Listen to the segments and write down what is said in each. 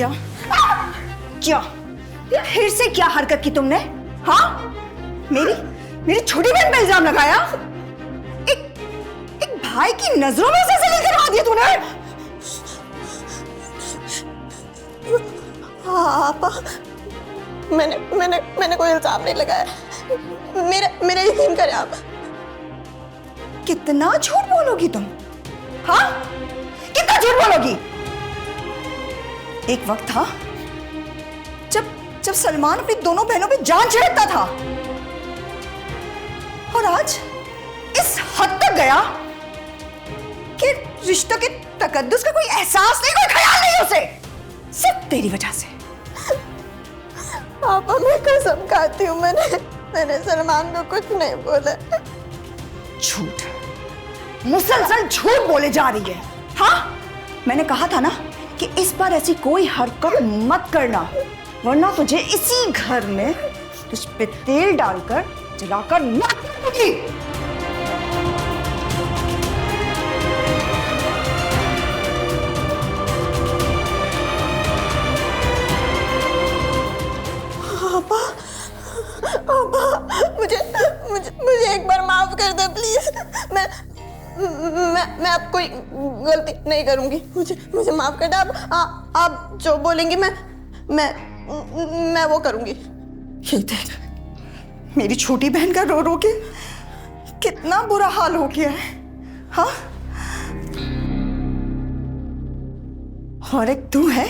क्या क्या फिर से क्या हरकत की तुमने? हाँ, मेरी छोटी बहन पे इल्जाम लगाया। एक भाई की नजरों में से जलील करवा दिया तूने। हाँ आपा, मैंने कोई इल्जाम नहीं लगाया। मेरा यकीन करें आप। कितना झूठ बोलोगी तुम? हाँ, कितना झूठ बोलोगी? एक वक्त था जब सलमान अपनी दोनों बहनों पे जान छिड़कता था, और आज इस हद तक गया कि रिश्तों के तकद्दुस का कोई एहसास नहीं, कोई ख्याल नहीं उसे, सिर्फ तेरी वजह से। आपा मैं कसम खाती हूँ, मैंने सलमान को कुछ नहीं बोला। झूठ, मुसलसल झूठ बोले जा रही है। हाँ, मैंने कहा था ना कि इस बार ऐसी कोई हरकत मत करना, वरना तुझे इसी घर में तुझ पे तेल डालकर जलाकर मार दूंगी। मुझे एक बार माफ कर दे प्लीज। मैं अब कोई गलती नहीं करूंगी। मुझे माफ कर दे। आप जो बोलेंगी मैं वो करूंगी। ये देख, मेरी छोटी बहन का रो रो के कितना बुरा हाल हो गया है। हाँ, और एक तू है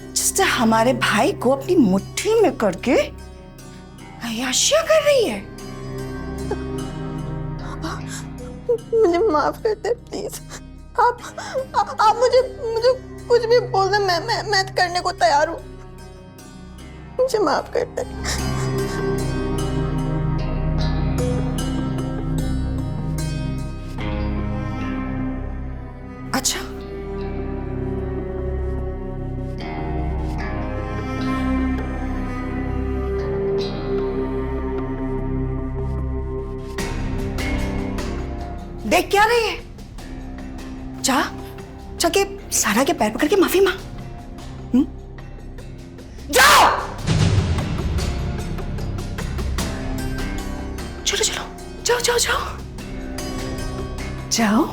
जिससे हमारे भाई को अपनी मुट्ठी में करके अय्याशियां कर रही है। मुझे माफ कर दे प्लीज। आप मुझे कुछ भी बोल दे, मैं करने को तैयार हूँ। मुझे माफ कर दे। अच्छा, देख क्या रही है? जाके सारा के पैर पकड़ के माफी मांग। जाओ, चलो चलो, जाओ।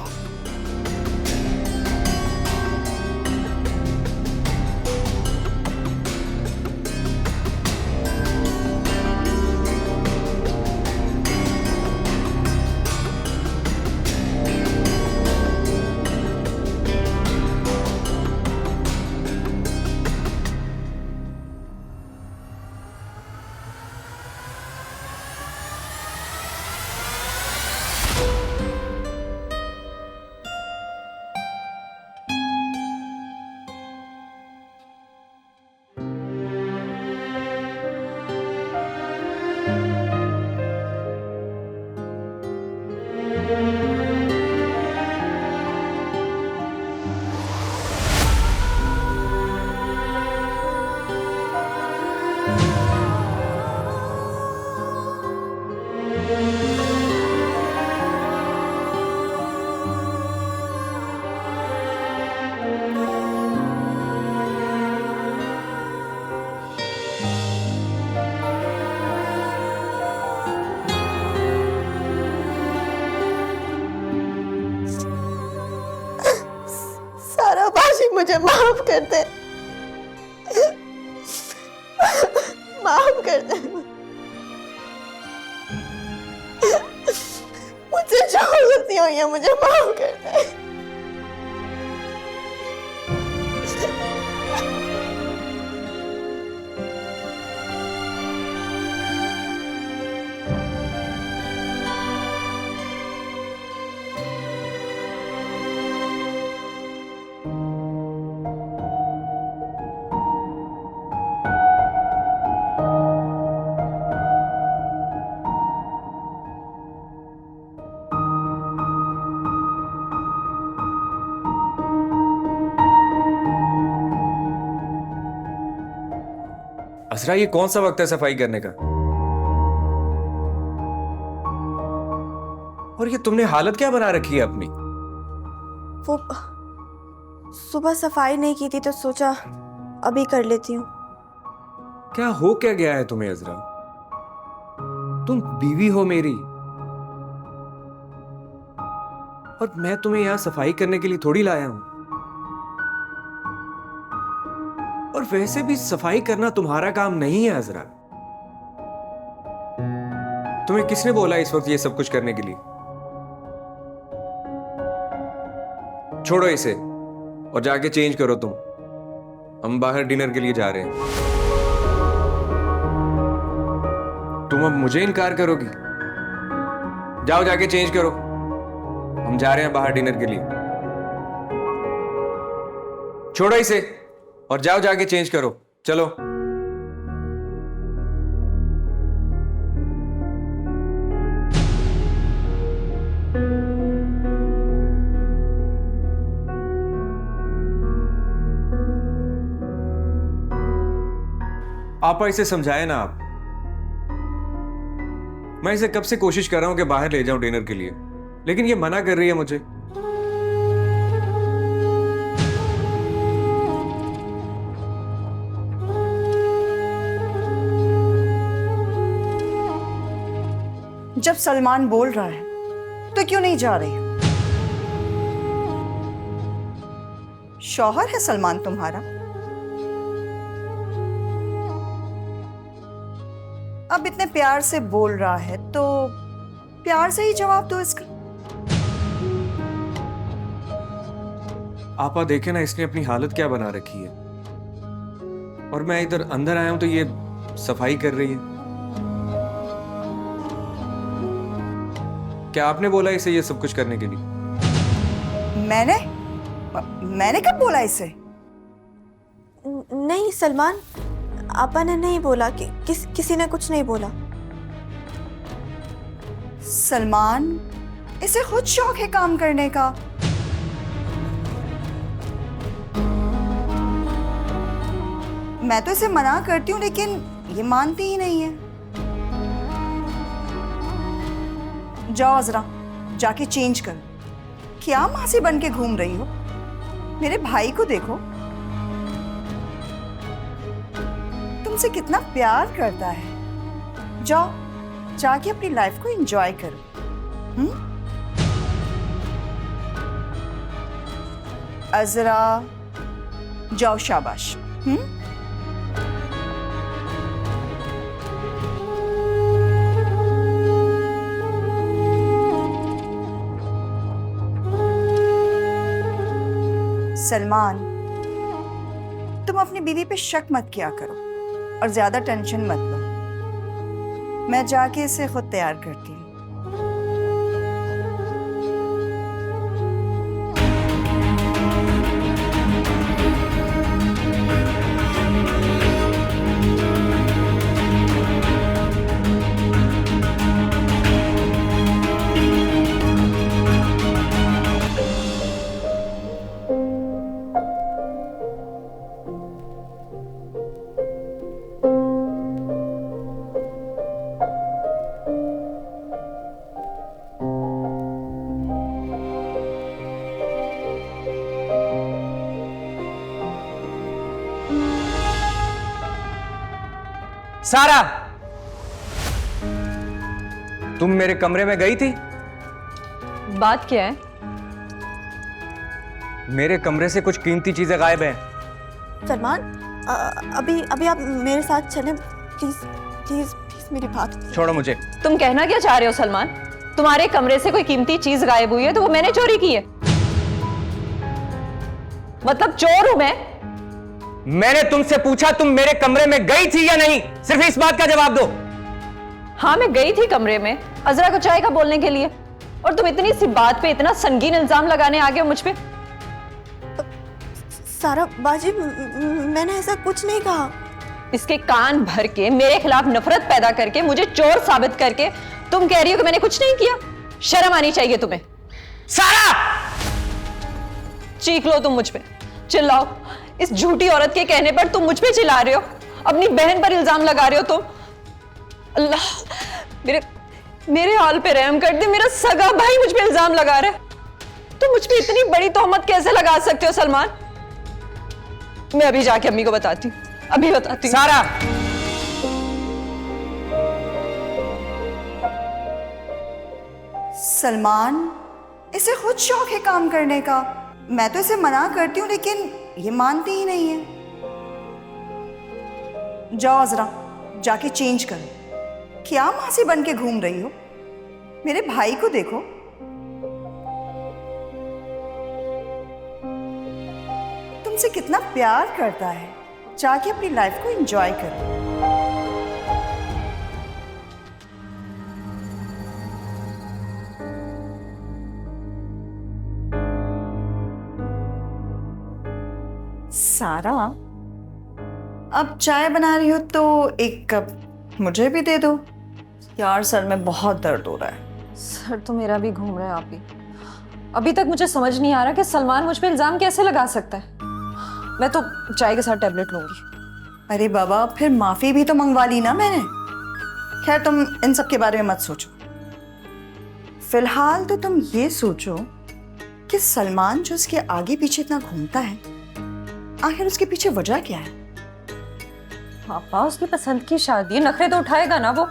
मुझे माफ कर दे, माफ कर दे। मुझसे जो गलती हुई है मुझे माफ कर दे। असरा, ये कौन सा वक्त है सफाई करने का? और ये तुमने हालत क्या बना रखी है अपनी? वो सुबह सफाई नहीं की थी तो सोचा अभी कर लेती हूँ। क्या हो क्या गया है तुम्हें अजरा? तुम बीवी हो मेरी, और मैं तुम्हें यहां सफाई करने के लिए थोड़ी लाया हूं। और वैसे भी सफाई करना तुम्हारा काम नहीं है अजरा। तुम्हें किसने बोला इस वक्त ये सब कुछ करने के लिए? छोड़ो इसे और जाके चेंज करो तुम। हम बाहर डिनर के लिए जा रहे हैं। तुम अब मुझे इनकार करोगी? जाओ जाके चेंज करो, हम जा रहे हैं बाहर डिनर के लिए। छोड़ो इसे और जाओ जाके चेंज करो, चलो। आपा इसे समझाए ना आप। मैं इसे कब से कोशिश कर रहा हूं कि बाहर ले जाऊं डिनर के लिए, लेकिन ये मना कर रही है मुझे। जब सलमान बोल रहा है तो क्यों नहीं जा रही? शौहर है सलमान तुम्हारा। अब इतने प्यार से बोल रहा है तो प्यार से ही जवाब दो इसका। आपा देखे ना, इसने अपनी हालत क्या बना रखी है। और मैं इधर अंदर आया हूं तो ये सफाई कर रही है। क्या आपने बोला इसे ये सब कुछ करने के लिए? मैंने कब बोला इसे? नहीं सलमान, आपा ने नहीं बोला कि किसी ने कुछ नहीं बोला। सलमान, इसे खुद शौक है काम करने का। मैं तो इसे मना करती हूँ लेकिन ये मानती ही नहीं है। जाओ अजरा, जाके चेंज करो। क्या मासी बन के घूम रही हो? मेरे भाई को देखो, तुमसे कितना प्यार करता है। जाओ जाके अपनी लाइफ को एंजॉय करो। अजरा, जाओ, शाबाश। सलमान, तुम अपनी बीवी पे शक मत किया करो और ज्यादा टेंशन मत लो। मैं जाके इसे खुद तैयार करती हूँ। सारा, तुम मेरे कमरे में गई थी? बात क्या है? मेरे कमरे से कुछ कीमती चीजें गायब हैं। सलमान, अभी आप मेरे साथ चलें प्लीज प्लीज प्लीज, मेरी बात। छोड़ो मुझे। तुम कहना क्या चाह रहे हो सलमान? तुम्हारे कमरे से कोई कीमती चीज गायब हुई है तो वो मैंने चोरी की है? मतलब चोर हूं मैं? मैंने तुमसे पूछा तुम मेरे कमरे में गई थी या नहीं, सिर्फ इस बात का जवाब दो। हाँ, मैं गई थी कमरे में अजरा को चाय का बोलने के लिए, और तुम इतनी सी बात पे इतना संगीन इल्जाम लगाने आ गए हो मुझ पे। सारा बाजी, मैंने ऐसा कुछ नहीं कहा। इसके कान भर के मेरे खिलाफ नफरत पैदा करके मुझे चोर साबित करके तुम कह रही हो कि मैंने कुछ नहीं किया। शर्म आनी चाहिए तुम्हें। सारा, चीख लो तुम मुझ पे, चिल्लाओ। इस झूठी औरत के कहने पर तुम मुझ पे चिल्ला रहे हो, अपनी बहन पर इल्जाम लगा रहे हो तुम। अल्लाह, मेरे हाल पे रहम कर दे। मेरा सगा भाई मुझ पे इल्जाम लगा रहा है। तुम मुझ पे इतनी बड़ी तोहमत कैसे लगा सकते हो सलमान? मैं अभी जाके अम्मी को बताती हूँ, अभी बताती हूँ। सारा, सलमान, इसे खुद शौक है काम करने का। मैं तो इसे मना करती हूँ लेकिन ये मानती ही नहीं है। जाओ जरा जाके चेंज करो। क्या मासी बन के घूम रही हो? मेरे भाई को देखो। तुमसे कितना प्यार करता है। जाके अपनी लाइफ को एंजॉय करो। सारा, अब चाय बना रही हो तो एक कप मुझे भी दे दो। यार सर में बहुत दर्द हो रहा है। सर तो मेरा भी घूम रहा है आप ही। अभी तक मुझे समझ नहीं आ रहा कि सलमान मुझ पे इल्जाम कैसे लगा सकता है। मैं तो चाय के साथ टैबलेट लूंगी। अरे बाबा, फिर माफी भी तो मंगवा ली ना मैंने। खैर तुम इन सब के बारे में मत सोचो। फिलहाल तो तुम ये सोचो कि सलमान जो उसके आगे पीछे इतना घूमता है, आखिर उसके पीछे वजह क्या है? पापा, उसकी पसंद की शादी है, नखरे तो उठाएगा ना वो।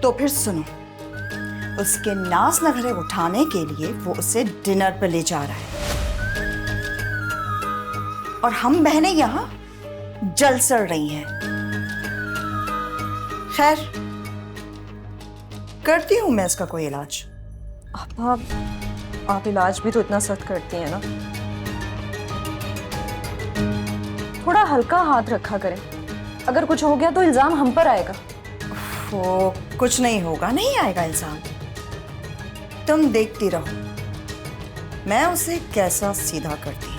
तो फिर सुनो, उसके नाज नखरे उठाने के लिए वो उसे डिनर पर ले जा रहा है और हम बहनें यहां जल सड़ रही हैं। खैर, करती हूं मैं इसका कोई इलाज। आप इलाज भी तो इतना सख्त करती हैं ना। थोड़ा हल्का हाथ रखा करें। अगर कुछ हो गया तो इल्जाम हम पर आएगा। वो कुछ नहीं होगा, नहीं आएगा इल्जाम। तुम देखती रहो मैं उसे कैसा सीधा करती हूँ।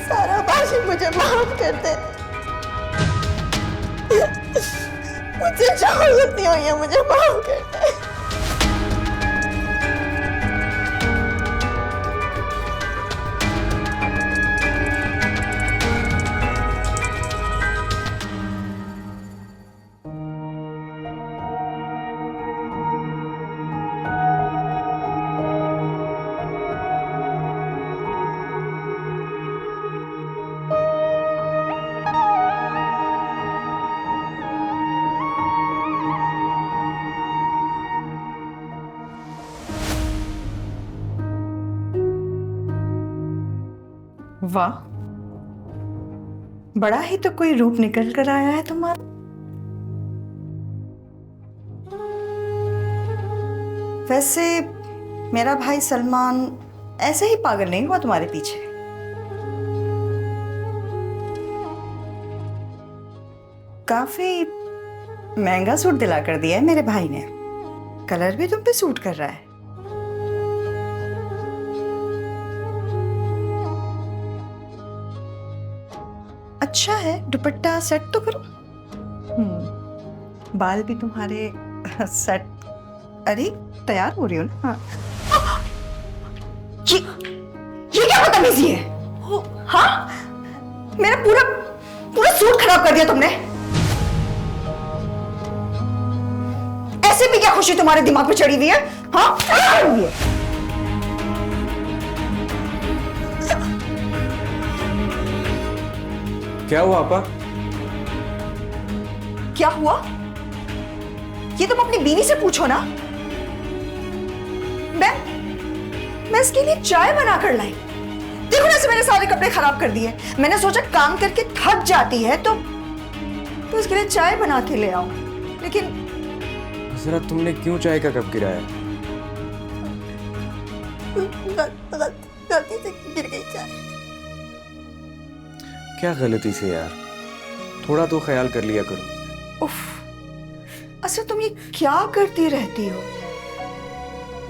सारा बाजी मुझे माफ कर दे। मुझे जो गलती हुई है मुझे माफ कर दे। वाह, बड़ा ही तो कोई रूप निकल कर आया है तुम्हारा। वैसे मेरा भाई सलमान ऐसे ही पागल नहीं हुआ तुम्हारे पीछे। काफी महंगा सूट दिला कर दिया है मेरे भाई ने। कलर भी तुम पे सूट कर रहा है। अच्छा है, दुपट्टा सेट तो करो। बाल भी तुम्हारे सेट। अरे तैयार हो रही हो ना? हाँ। ये क्या बदतमीजी है? हाँ, मेरा पूरा पूरा सूट खराब कर दिया तुमने। ऐसे भी क्या खुशी तुम्हारे दिमाग पे चढ़ी हुई है? हाँ, क्या हुई है? क्या हुआ आपा? क्या हुआ? ये तुम अपनी बीवी से पूछो ना। मैं इसके लिए चाय बना कर लाई। देखो ना, मैंने सारे कपड़े खराब कर दिए। मैंने सोचा काम करके थक जाती है तो इसके लिए चाय बना के ले आओ, लेकिन जरा तुमने क्यों चाय का कप गिराया? गलती से गिर गई चाय। क्या गलती से यार, थोड़ा तो ख्याल कर लिया करो। उफ, अच्छा तुम ये क्या करती रहती हो?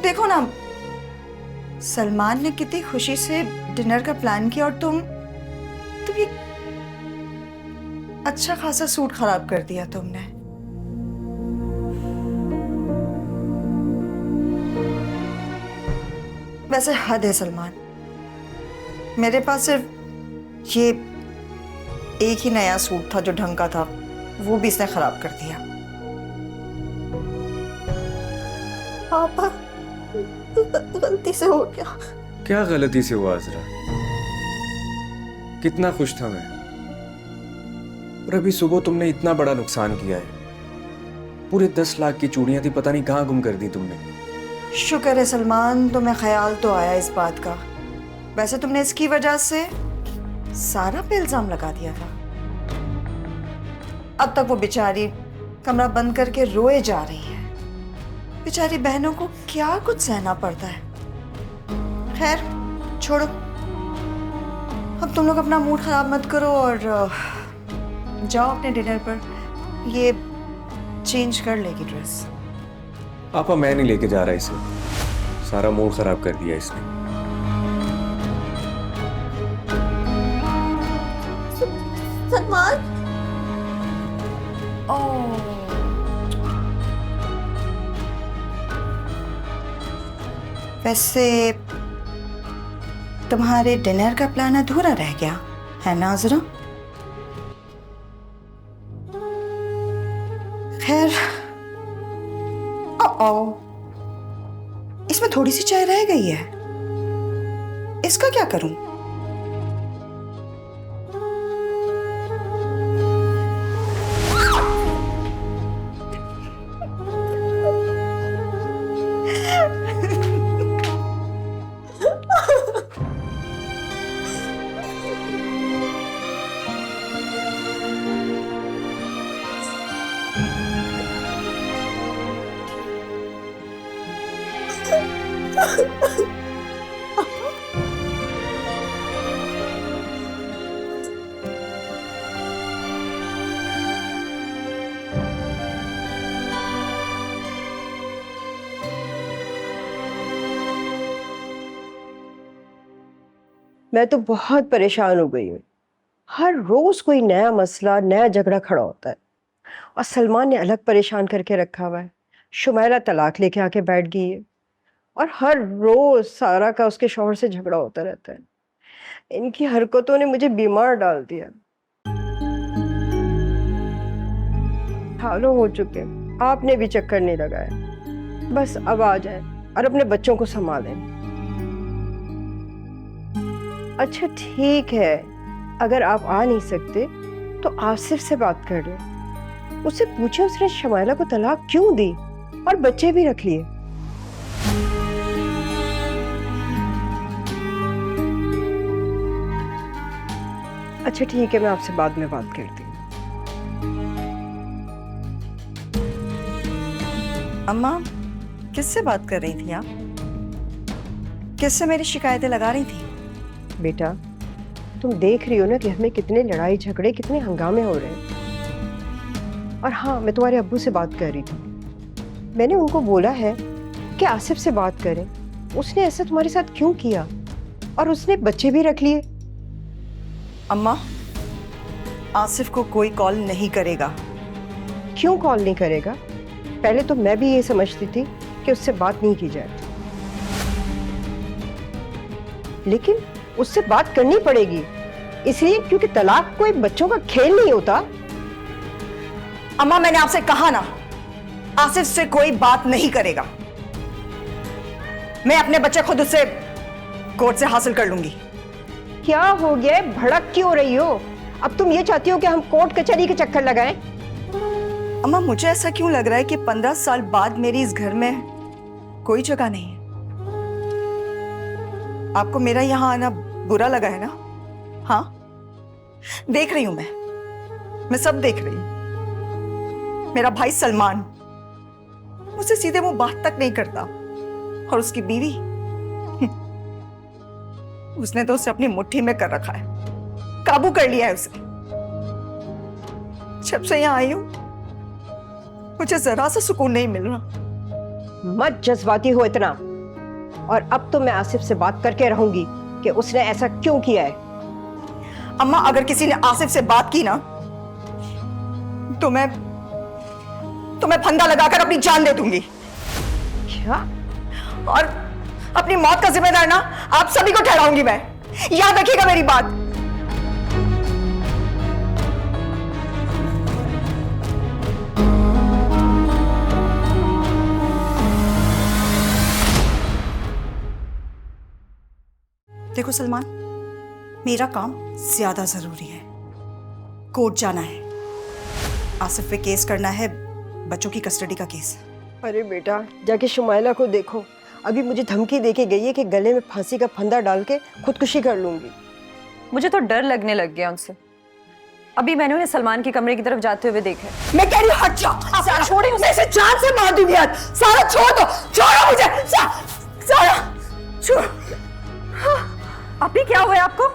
देखो ना, सलमान ने कितनी खुशी से डिनर का प्लान किया और तुम ये अच्छा खासा सूट खराब कर दिया तुमने। वैसे हद है सलमान, मेरे पास सिर्फ ये एक ही नया सूट था जो ढंग का था, वो भी इसने खराब कर दिया। पापा गलती से हो गया। क्या गलती से हुआ अजरा? कितना खुश था मैं, और अभी सुबह तुमने इतना बड़ा नुकसान किया है। पूरे 10 लाख की चूड़ियां थी, पता नहीं कहाँ गुम कर दी तुमने। शुक्र है सलमान, तुम्हें ख्याल तो आया इस बात का। वैसे तुमने इसकी वजह से सारा पे इल्जाम लगा दिया था। अब तक वो बेचारी कमरा बंद करके रोए जा रही है। बेचारी बहनों को क्या कुछ सहना पड़ता है। खैर छोड़ो, अब तुम लोग अपना मूड खराब मत करो और जाओ अपने डिनर पर। ये चेंज कर लेगी ड्रेस। पापा मैं नहीं लेके जा रहा इसे, सारा मूड खराब कर दिया इसने। सलमान, वैसे तुम्हारे डिनर का प्लान अधूरा रह गया है ना अजरा? खैर, इसमें थोड़ी सी चाय रह गई है, इसका क्या करूं? मैं तो बहुत परेशान हो गई हूँ। हर रोज कोई नया मसला, नया झगड़ा खड़ा होता है। और सलमान ने अलग परेशान करके रखा हुआ है। शुमैला तलाक लेके आके बैठ गई है और हर रोज सारा का उसके शौहर से झगड़ा होता रहता है। इनकी हरकतों ने मुझे बीमार डाल दिया। सालों हो चुके, आपने भी चक्कर नहीं लगाया। बस अब आ जाए और अपने बच्चों को संभालें। अच्छा ठीक है, अगर आप आ नहीं सकते तो आसिफ से बात कर लें। उससे पूछे उसने शमाइला को तलाक क्यों दी और बच्चे भी रख लिए। अच्छा ठीक है, मैं आपसे बाद में बात करती हूँ। अम्मा, किससे बात कर रही थी आप? किससे मेरी शिकायतें लगा रही थी? बेटा, तुम देख रही हो ना कि हमें कितने लड़ाई झगड़े, कितने हंगामे हो रहे हैं। और हाँ, मैं तुम्हारे अब्बू से बात कर रही थी। मैंने उनको बोला है कि आसिफ से बात करें। उसने ऐसा तुम्हारे साथ क्यों किया और उसने बच्चे भी रख लिए। अम्मा, आसिफ को कोई कॉल नहीं करेगा। क्यों कॉल नहीं करेगा? पहले तो मैं भी ये समझती थी कि उससे बात नहीं की जाए, लेकिन उससे बात करनी पड़ेगी। इसलिए क्योंकि तलाक कोई बच्चों का खेल नहीं होता। अम्मा, मैंने आपसे कहा ना, आसिफ से कोई बात नहीं करेगा। मैं अपने बच्चे खुद उससे कोर्ट से हासिल कर लूंगी। क्या हो गया, भड़क क्यों रही हो? अब तुम ये चाहती हो कि हम कोर्ट कचहरी के चक्कर लगाएं? अम्मा, मुझे ऐसा क्यों लग रहा है कि 15 साल बाद मेरी इस घर में कोई जगह नहीं है। आपको मेरा यहां आना बुरा लगा है ना? हाँ, देख रही हूं मैं सब देख रही हूं। मेरा भाई सलमान मुझसे सीधे मुंह बात तक नहीं करता, और उसकी बीवी उसने तो उसे अपनी मुट्ठी में कर रखा है, काबू कर लिया है उसे। जब से यहां आई हूं, मुझे जरा सा सुकून नहीं मिल रहा। मत जज्बाती हो इतना। और अब तो मैं आसिफ से बात करके रहूंगी कि उसने ऐसा क्यों किया है। अम्मा, अगर किसी ने आसिफ से बात की ना तो मैं फंदा लगाकर अपनी जान दे दूंगी। क्या? और अपनी मौत का जिम्मेदार ना आप सभी को ठहराऊंगी मैं। याद रखिएगा मेरी बात। देखो सलमान, मेरा काम ज्यादा जरूरी है। कोर्ट जाना है, आसिफ पे केस करना है, बच्चों की कस्टडी का केस। अरे बेटा, जाके शुमाइला को देखो, अभी मुझे धमकी देके गई है कि गले में फांसी का फंदा डाल के खुदकुशी कर लूंगी। मुझे तो डर लगने लग गया उनसे। अभी मैंने उन्हें सलमान के कमरे की तरफ जाते हुए देखा है। मैं कह रही हूँ हट जाओ। सारा छोड़े, मैं इसे जान से मार दूंगी आज। सारा छोड़ दो, छोड़ो मुझे। सारा छोड़। अभी क्या हुआ है आपको?